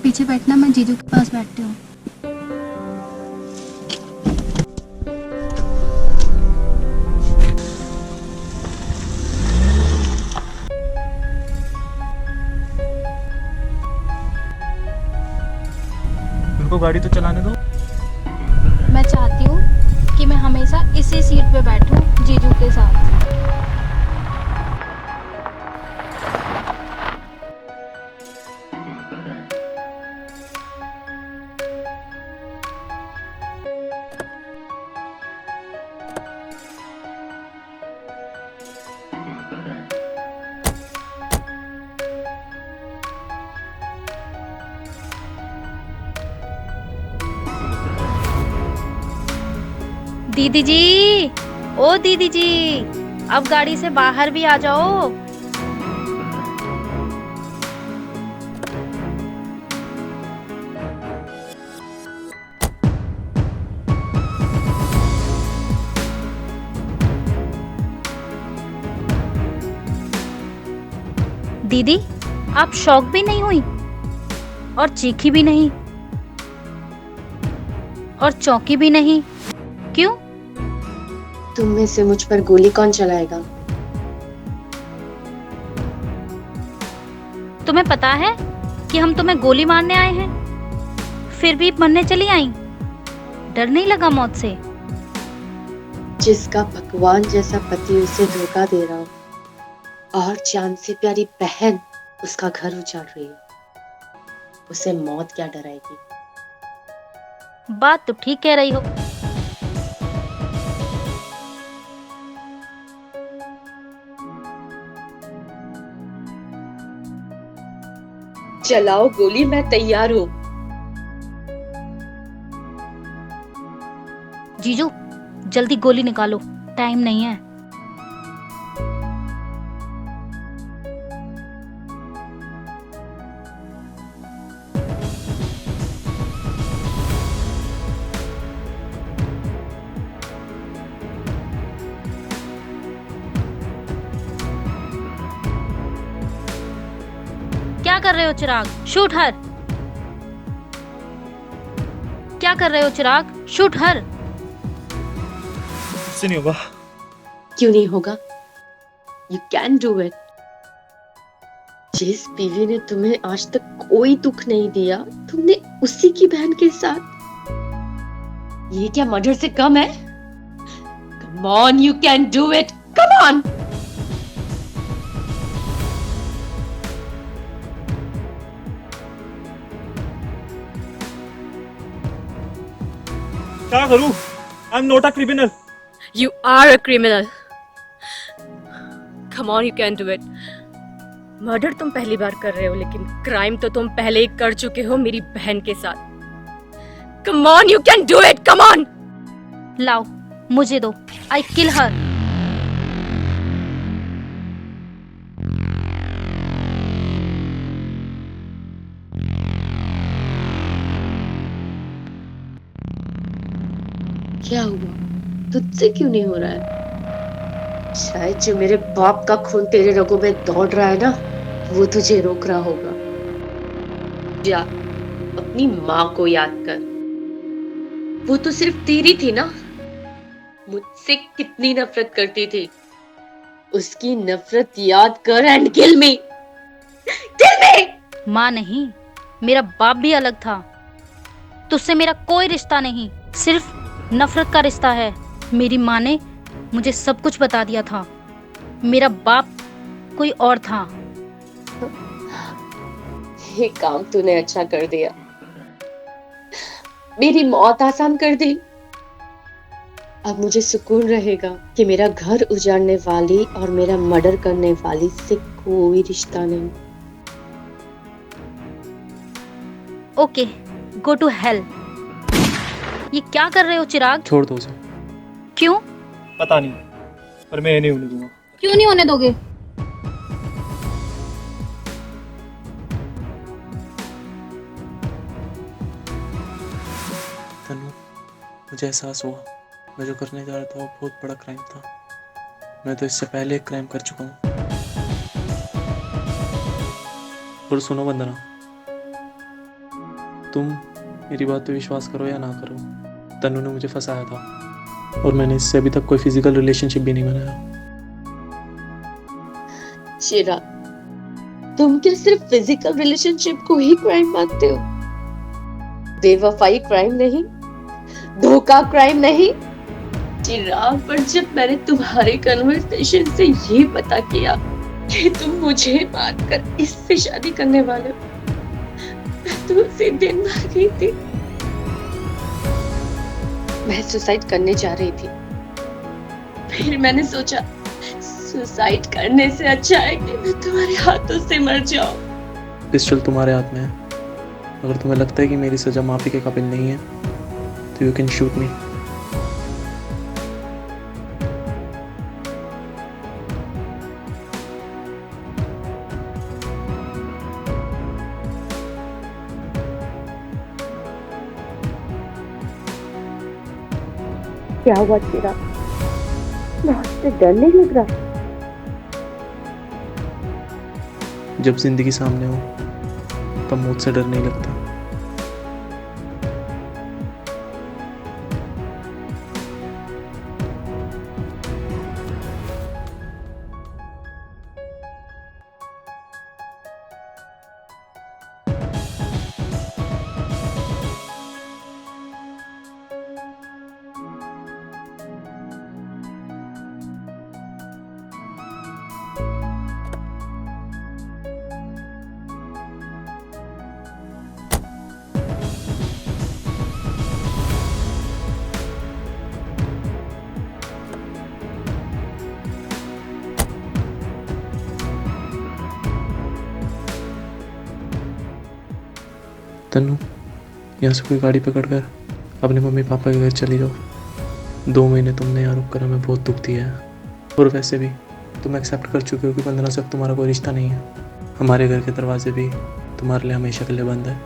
पीछे बैठना, मैं जीजू के पास बैठती हूँ। उनको गाड़ी तो चलाने दो। मैं चाहती हूँ कि मैं हमेशा इसी सीट पे बैठूं जीजू के साथ। दीदी जी, ओ दीदी जी, अब गाड़ी से बाहर भी आ जाओ। दीदी, आप शॉक भी नहीं हुई और चीखी भी नहीं और चौंकी भी नहीं, क्यों? तुम में से मुझ पर गोली कौन चलाएगा? तुम्हें पता है कि हम तुम्हें गोली मारने आए हैं, फिर भी मरने चली आई? डर नहीं लगा मौत से? जिसका भगवान जैसा पति उसे धोखा दे रहा हो और जान से प्यारी बहन उसका घर उजाड़ रही है, उसे मौत क्या डराएगी? बात तो ठीक कह रही हो। चलाओ गोली, मैं तैयार हूँ। जीजू, जल्दी गोली निकालो, टाइम नहीं है। क्या कर रहे हो चिराग? शूट हर। क्या कर रहे हो चिराग? शूट हर। इससे नहीं होगा। क्यों नहीं होगा? You can do it. जिस बीवी ने तुम्हें आज तक कोई दुख नहीं दिया, तुमने उसी की बहन के साथ। ये क्या मर्डर से कम है? Come on, you can do it, come on. क्या करूं? I am not a criminal. You are a criminal. Come on, you can do it. Murder तुम पहली बार कर रहे हो, लेकिन क्राइम तो तुम पहले ही कर चुके हो मेरी बहन के साथ। Come on, you can do it. Come on. लाओ, मुझे दो। आई किल हर। क्या हुआ? तुझसे क्यों नहीं हो रहा है? शायद जो मेरे बाप का खून तेरे रगों में दौड़ रहा है ना, वो तुझे रोक रहा होगा। जा, अपनी माँ को याद कर। वो तो सिर्फ तेरी थी ना। मुझसे कितनी नफरत करती थी। उसकी नफरत याद कर एंड किल मी। किल मी। माँ नहीं, मेरा बाप भी अलग था। तुझसे मेरा कोई रिश्ता नहीं, सिर्फ नफरत का रिश्ता है। मेरी माँ ने मुझे सब कुछ बता दिया था। मेरा बाप कोई और था। ये काम तूने अच्छा कर दिया। मेरी मौत आसान कर दी। अब मुझे सुकून रहेगा कि मेरा घर उजाड़ने वाली और मेरा मर्डर करने वाली से कोई रिश्ता नहीं। Okay, go to hell. ये क्या कर रहे हो चिराग? छोड़ दो उसे। क्यों? पता नहीं, पर मैं ये नहीं होने दूंगा। क्यों नहीं होने दोगे? तनु, मुझे एहसास हुआ मैं जो करने जा रहा था वो बहुत बड़ा क्राइम था। मैं तो इससे पहले एक क्राइम कर चुका हूँ। और सुनो वंदना, तुम मेरी बात पे विश्वास करो या ना करो, तन्नू ने मुझे फंसाया था और मैंने इससे अभी तक कोई फिजिकल रिलेशनशिप भी नहीं बनाया। चिराग, तुम क्या सिर्फ फिजिकल रिलेशनशिप को ही क्राइम मानते हो? बेवफाई क्राइम नहीं, धोखा क्राइम नहीं। चिराग, पर जब मैंने तुम्हारे कन्वर्सेशन से ये पता किया कि तुम मुझे मानकर इससे शादी करने वाले हो, मैं तो उसी दिन मर गई थी। मैं सुसाइड करने जा रही थी, फिर मैंने सोचा सुसाइड करने से अच्छा है कि मैं तुम्हारे हाथों से मर जाऊं। पिस्टल तुम्हारे हाथ में है, अगर तुम्हें लगता है कि मेरी सजा माफी के काबिल नहीं है तो यू कैन शूट मी। क्या हुआ चिराग? मौत से डर नहीं लग रहा? जब जिंदगी सामने हो तब मौत से डर नहीं लगता। तन्नू, यहाँ से कोई गाड़ी पकड़कर अपने मम्मी पापा के घर चली जाओ। 2 महीने तुमने यहाँ रुक कर हमें बहुत दुख दिया है, और वैसे भी तुम एक्सेप्ट कर चुके हो कि 15 से अब तुम्हारा कोई रिश्ता नहीं है। हमारे घर के दरवाजे भी तुम्हारे लिए हमेशा के लिए बंद है।